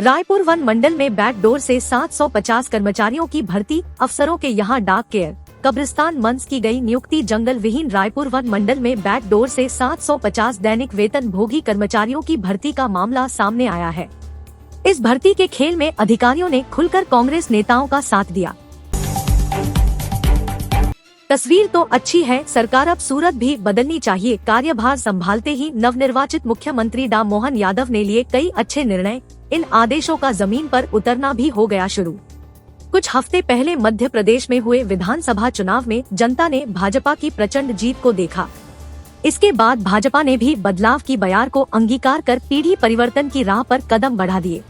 Raipur one मंडल में backdoor से 750 कर्मचारियों की भर्ती, अफसरों के यहां डाक केयर कब्रिस्तान मंच की गई नियुक्ति। जंगल विहीन रायपुर वन मंडल में बैकडोर से 750 दैनिक वेतन भोगी कर्मचारियों की भर्ती का मामला सामने आया है। इस भर्ती के खेल में अधिकारियों ने खुलकर कांग्रेस नेताओं का साथ दिया। तस्वीर तो अच्छी है, सरकार अब सूरत भी बदलनी चाहिए। कार्यभार संभालते ही नवनिर्वाचित मुख्यमंत्री डॉ मोहन यादव ने लिए कई अच्छे निर्णय। इन आदेशों का जमीन पर उतरना भी हो गया शुरू। कुछ हफ्ते पहले मध्य प्रदेश में हुए विधानसभा चुनाव में जनता ने भाजपा की प्रचंड जीत को देखा। इसके बाद भाजपा ने भी बदलाव की बयार को अंगीकार कर पीढ़ी परिवर्तन की राह पर कदम बढ़ा दिए।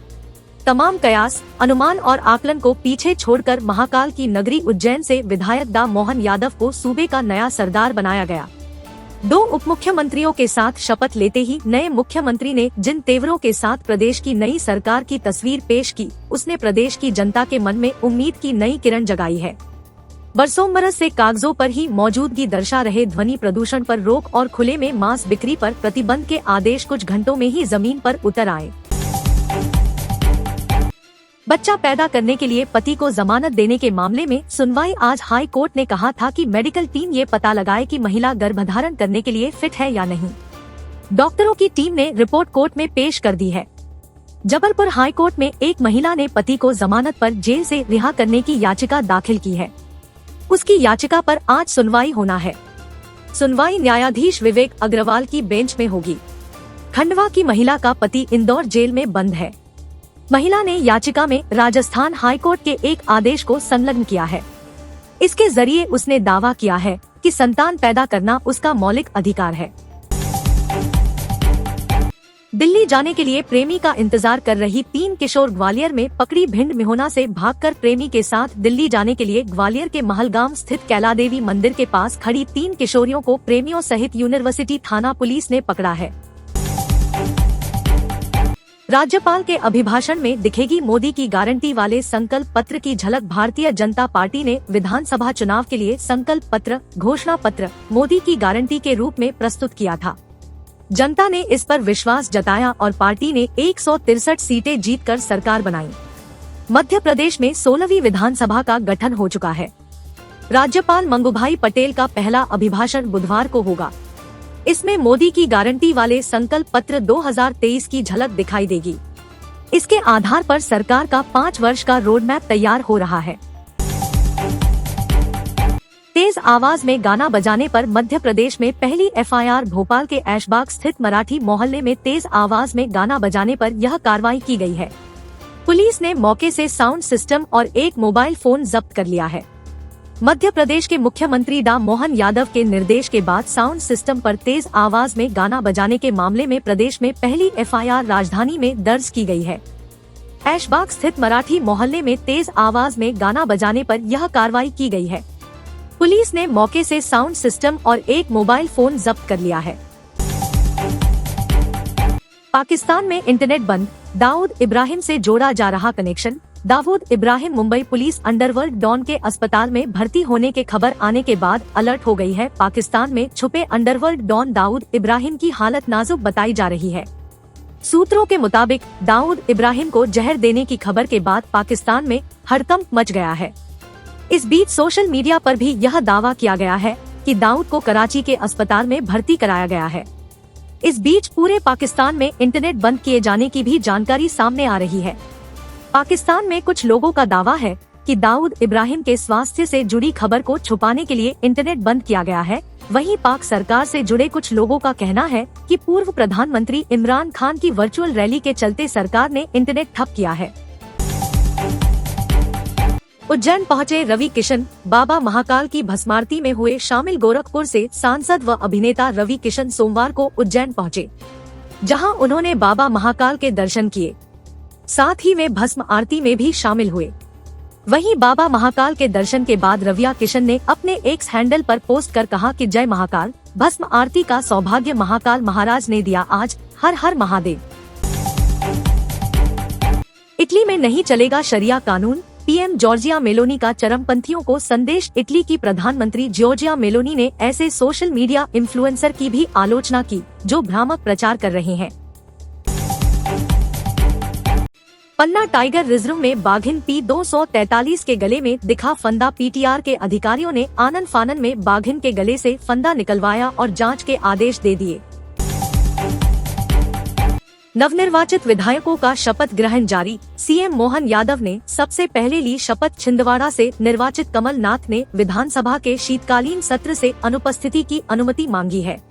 तमाम कयास, अनुमान और आकलन को पीछे छोड़कर महाकाल की नगरी उज्जैन से विधायक डॉ मोहन यादव को सूबे का नया सरदार बनाया गया। 2 उप मुख्यमंत्रियों के साथ शपथ लेते ही नए मुख्यमंत्री ने जिन तेवरों के साथ प्रदेश की नई सरकार की तस्वीर पेश की, उसने प्रदेश की जनता के मन में उम्मीद की नई किरण जगाई है। बरसों बरस से कागजों पर ही मौजूदगी दर्शा रहे ध्वनि प्रदूषण पर रोक और खुले में मांस बिक्री पर प्रतिबंध के आदेश कुछ घंटों में ही जमीन पर उतर आए। बच्चा पैदा करने के लिए पति को जमानत देने के मामले में सुनवाई आज हाई कोर्ट ने कहा था कि मेडिकल टीम ये पता लगाए कि महिला गर्भधारण करने के लिए फिट है या नहीं। डॉक्टरों की टीम ने रिपोर्ट कोर्ट में पेश कर दी है। जबलपुर हाई कोर्ट में एक महिला ने पति को जमानत पर जेल से रिहा करने की याचिका दाखिल की है। उसकी याचिका पर आज सुनवाई होना है। सुनवाई न्यायाधीश विवेक अग्रवाल की बेंच में होगी। खंडवा की महिला का पति इंदौर जेल में बंद है। महिला ने याचिका में राजस्थान हाईकोर्ट के एक आदेश को संलग्न किया है। इसके जरिए उसने दावा किया है कि संतान पैदा करना उसका मौलिक अधिकार है। दिल्ली जाने के लिए प्रेमी का इंतजार कर रही 3 किशोर ग्वालियर में पकड़ी। भिंड मिहोना से भागकर प्रेमी के साथ दिल्ली जाने के लिए ग्वालियर के महलगाम स्थित कैलादेवी मंदिर के पास खड़ी 3 किशोरियों को प्रेमियों सहित यूनिवर्सिटी थाना पुलिस ने पकड़ा है। राज्यपाल के अभिभाषण में दिखेगी मोदी की गारंटी वाले संकल्प पत्र की झलक। भारतीय जनता पार्टी ने विधानसभा चुनाव के लिए संकल्प पत्र, घोषणा पत्र मोदी की गारंटी के रूप में प्रस्तुत किया था। जनता ने इस पर विश्वास जताया और पार्टी ने 163 सीटें जीतकर सरकार बनाई। मध्य प्रदेश में 16वीं विधानसभा का गठन हो चुका है। राज्यपाल मंगूभाई पटेल का पहला अभिभाषण बुधवार को होगा। इसमें मोदी की गारंटी वाले संकल्प पत्र 2023 की झलक दिखाई देगी। इसके आधार पर सरकार का 5 वर्ष का रोड मैप तैयार हो रहा है। तेज आवाज में गाना बजाने पर मध्य प्रदेश में पहली एफआईआर। भोपाल के ऐशबाग स्थित मराठी मोहल्ले में तेज आवाज में गाना बजाने पर यह कार्रवाई की गई है। पुलिस ने मौके से साउंड सिस्टम और एक मोबाइल फोन जब्त कर लिया है। मध्य प्रदेश के मुख्यमंत्री डॉ मोहन यादव के निर्देश के बाद साउंड सिस्टम पर तेज आवाज में गाना बजाने के मामले में प्रदेश में पहली एफआईआर राजधानी में दर्ज की गई है। ऐशबाग स्थित मराठी मोहल्ले में तेज आवाज में गाना बजाने पर यह कार्रवाई की गई है। पुलिस ने मौके से साउंड सिस्टम और एक मोबाइल फोन जब्त कर लिया है। पाकिस्तान में इंटरनेट बंद, दाऊद इब्राहिम से जोड़ा जा रहा connection. Dawood Ibrahim Mumbai police underworld don के अस्पताल में भर्ती होने के खबर आने के बाद अलर्ट हो गई है। पाकिस्तान में छुपे अंडरवर्ल्ड डॉन दाऊद इब्राहिम की हालत नाजुक बताई जा रही है। सूत्रों के मुताबिक दाऊद इब्राहिम को जहर देने की खबर के बाद पाकिस्तान में हड़कंप मच गया है। इस बीच सोशल मीडिया पर भी यह दावा किया गया है कि दाऊद को कराची के अस्पताल में भर्ती कराया गया है। इस बीच पूरे पाकिस्तान में इंटरनेट बंद किए जाने की भी जानकारी सामने आ रही है। पाकिस्तान में कुछ लोगों का दावा है कि दाऊद इब्राहिम के स्वास्थ्य से जुड़ी खबर को छुपाने के लिए इंटरनेट बंद किया गया है। वहीं पाक सरकार से जुड़े कुछ लोगों का कहना है कि पूर्व प्रधानमंत्री इमरान खान की वर्चुअल रैली के चलते सरकार ने इंटरनेट ठप किया है। उज्जैन पहुंचे रवि किशन। बाबा महाकाल की भस्मारती में हुए शामिल। गोरखपुर से सांसद व अभिनेता रवि किशन सोमवार को उज्जैन पहुंचे, जहां उन्होंने बाबा महाकाल के दर्शन किए, साथ ही वे भस्म आरती में भी शामिल हुए। वहीं बाबा महाकाल के दर्शन के बाद रविया किशन ने अपने एक्स हैंडल पर पोस्ट कर कहा कि जय महाकाल, भस्म आरती का सौभाग्य महाकाल महाराज ने दिया आज, हर हर महादेव। इटली में नहीं चलेगा शरिया कानून, पीएम जॉर्जिया मेलोनी का चरमपंथियों को संदेश। इटली की प्रधानमंत्री जॉर्जिया मेलोनी ने ऐसे सोशल मीडिया इन्फ्लुएंसर की भी आलोचना की जो भ्रामक प्रचार कर रहे हैं। पन्ना टाइगर रिजर्व में बाघिन P243 के गले में दिखा फंदा। पीटीआर के अधिकारियों ने आनन फानन में बाघिन के गले से फंदा निकलवाया और जांच के आदेश दे दिए। नवनिर्वाचित विधायकों का शपथ ग्रहण जारी। सीएम मोहन यादव ने सबसे पहले ली शपथ। छिंदवाड़ा से निर्वाचित कमलनाथ ने विधानसभा के शीतकालीन सत्र से अनुपस्थिति की अनुमति मांगी है।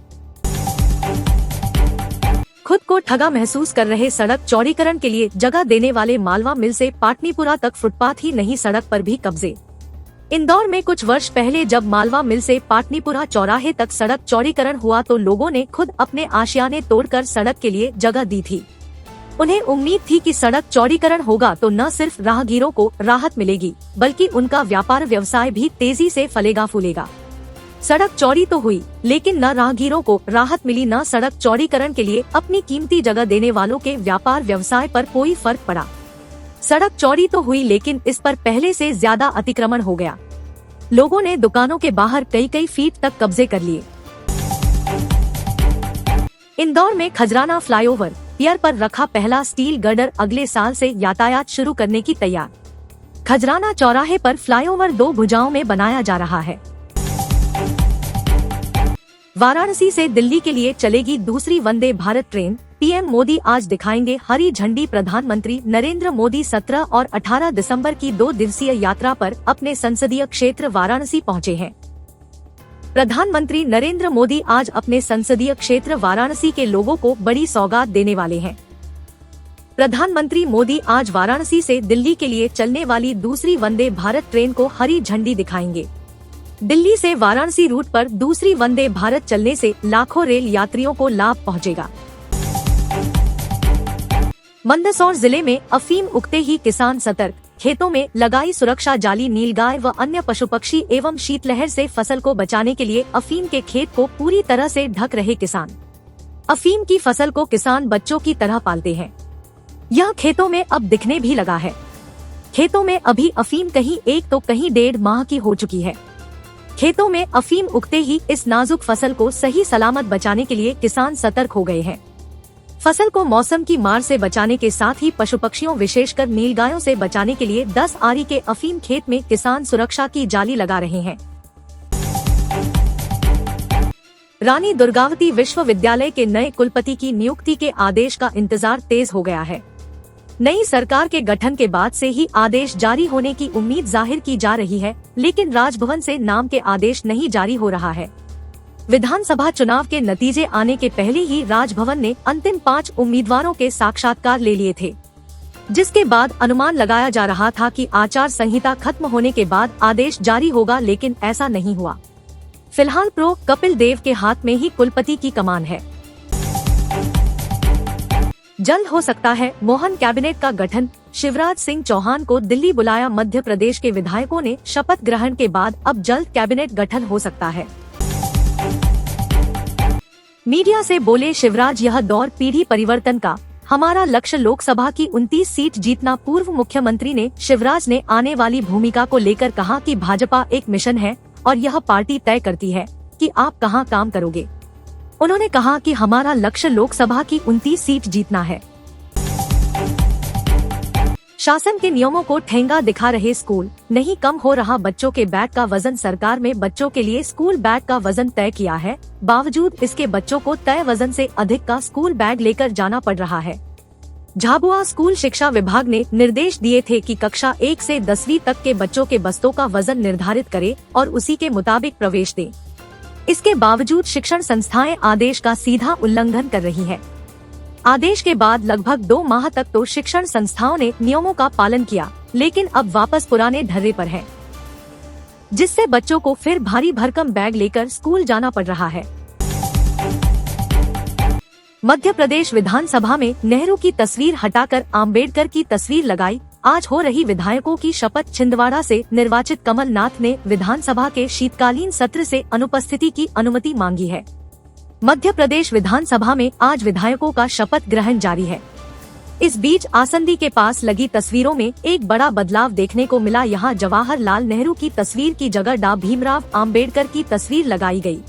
खुद को ठगा महसूस कर रहे सड़क चौड़ीकरण के लिए जगह देने वाले मालवा मिल से पाटनीपुरा तक फुटपाथ ही नहीं, सड़क पर भी कब्जे। इंदौर में कुछ वर्ष पहले जब मालवा मिल से पाटनीपुरा चौराहे तक सड़क चौड़ीकरण हुआ तो लोगों ने खुद अपने आशियाने तोड़कर सड़क के लिए जगह दी थी। उन्हें उम्मीद थी कि सड़क चौड़ीकरण होगा तो न सिर्फ राहगीरों को राहत मिलेगी बल्कि उनका व्यापार व्यवसाय भी तेजी से फलेगा फूलेगा। सड़क चौड़ी तो हुई लेकिन न राहगीरों को राहत मिली न सड़क चौड़ीकरण के लिए अपनी कीमती जगह देने वालों के व्यापार व्यवसाय पर कोई फर्क पड़ा। सड़क चौड़ी तो हुई लेकिन इस पर पहले से ज्यादा अतिक्रमण हो गया। लोगों ने दुकानों के बाहर कई फीट तक कब्जे कर लिए। इंदौर में खजराना फ्लाईओवर पियर पर रखा पहला स्टील गर्डर, अगले साल से यातायात शुरू करने की तैयार। खजराना चौराहे पर फ्लाईओवर 2 भुजाओं में बनाया जा रहा है। वाराणसी से दिल्ली के लिए चलेगी दूसरी वंदे भारत ट्रेन। पीएम मोदी आज दिखाएंगे हरी झंडी। प्रधानमंत्री नरेंद्र मोदी 17 और 18 दिसंबर की 2 दिवसीय यात्रा पर अपने संसदीय क्षेत्र वाराणसी पहुंचे हैं। प्रधानमंत्री नरेंद्र मोदी आज अपने संसदीय क्षेत्र वाराणसी के लोगों को बड़ी सौगात देने वाले हैं। प्रधानमंत्री मोदी आज वाराणसी से दिल्ली के लिए चलने वाली दूसरी वंदे भारत ट्रेन को हरी झंडी दिखाएंगे। दिल्ली से वाराणसी रूट पर दूसरी वंदे भारत चलने से लाखों रेल यात्रियों को लाभ पहुंचेगा। मंदसौर जिले में अफीम उगते ही किसान सतर्क। खेतों में लगाई सुरक्षा जाली। नीलगाय व अन्य पशु पक्षी एवं शीतलहर से फसल को बचाने के लिए अफीम के खेत को पूरी तरह से ढक रहे किसान। अफीम की फसल को किसान बच्चों की तरह पालते हैं। यह खेतों में अब दिखने भी लगा है। खेतों में अभी अफीम कहीं 1 तो कहीं 1.5 माह की हो चुकी है। खेतों में अफीम उगते ही इस नाजुक फसल को सही सलामत बचाने के लिए किसान सतर्क हो गए हैं। फसल को मौसम की मार से बचाने के साथ ही पशु पक्षियों विशेषकर नीलगायों से बचाने के लिए 10 आरी के अफीम खेत में किसान सुरक्षा की जाली लगा रहे हैं। रानी दुर्गावती विश्वविद्यालय के नए कुलपति की नियुक्ति के आदेश का इंतजार तेज हो गया है। नई सरकार के गठन के बाद से ही आदेश जारी होने की उम्मीद जाहिर की जा रही है, लेकिन राजभवन से नाम के आदेश नहीं जारी हो रहा है। विधानसभा चुनाव के नतीजे आने के पहले ही राजभवन ने अंतिम 5 उम्मीदवारों के साक्षात्कार ले लिए थे, जिसके बाद अनुमान लगाया जा रहा था कि आचार संहिता खत्म होने के बाद आदेश जारी होगा, लेकिन ऐसा नहीं हुआ। फिलहाल प्रो कपिल देव के हाथ में ही कुलपति की कमान है। जल्द हो सकता है मोहन कैबिनेट का गठन। शिवराज सिंह चौहान को दिल्ली बुलाया। मध्य प्रदेश के विधायकों ने शपथ ग्रहण के बाद अब जल्द कैबिनेट गठन हो सकता है। मीडिया से बोले शिवराज, यह दौर पीढ़ी परिवर्तन का। हमारा लक्ष्य लोकसभा की 29 सीट जीतना। पूर्व मुख्यमंत्री ने शिवराज ने आने वाली भूमिका को लेकर कहा कि भाजपा एक मिशन है और यह पार्टी तय करती है कि आप कहां काम करोगे। उन्होंने कहा कि हमारा लक्ष्य लोकसभा की 29 सीट जीतना है। शासन के नियमों को ठेंगा दिखा रहे स्कूल। नहीं कम हो रहा बच्चों के बैग का वजन। सरकार में बच्चों के लिए स्कूल बैग का वजन तय किया है, बावजूद इसके बच्चों को तय वजन से अधिक का स्कूल बैग लेकर जाना पड़ रहा है। झाबुआ स्कूल शिक्षा विभाग ने निर्देश दिए थे कि कक्षा 1 से 10वीं तक के बच्चों के बस्तों का वजन निर्धारित करे और उसी के मुताबिक प्रवेश दे। इसके बावजूद शिक्षण संस्थाएं आदेश का सीधा उल्लंघन कर रही है। आदेश के बाद लगभग 2 माह तक तो शिक्षण संस्थाओं ने नियमों का पालन किया, लेकिन अब वापस पुराने ढर्रे पर है, जिससे बच्चों को फिर भारी भरकम बैग लेकर स्कूल जाना पड़ रहा है। मध्य प्रदेश विधानसभा में नेहरू की तस्वीर हटाकर आम्बेडकर की तस्वीर लगाई। आज हो रही विधायकों की शपथ। छिंदवाड़ा से निर्वाचित कमलनाथ ने विधानसभा के शीतकालीन सत्र से अनुपस्थिति की अनुमति मांगी है। मध्य प्रदेश विधानसभा में आज विधायकों का शपथ ग्रहण जारी है। इस बीच आसंदी के पास लगी तस्वीरों में एक बड़ा बदलाव देखने को मिला। यहाँ जवाहरलाल नेहरू की तस्वीर की जगह डॉ. भीमराव आम्बेडकर की तस्वीर लगाई गई।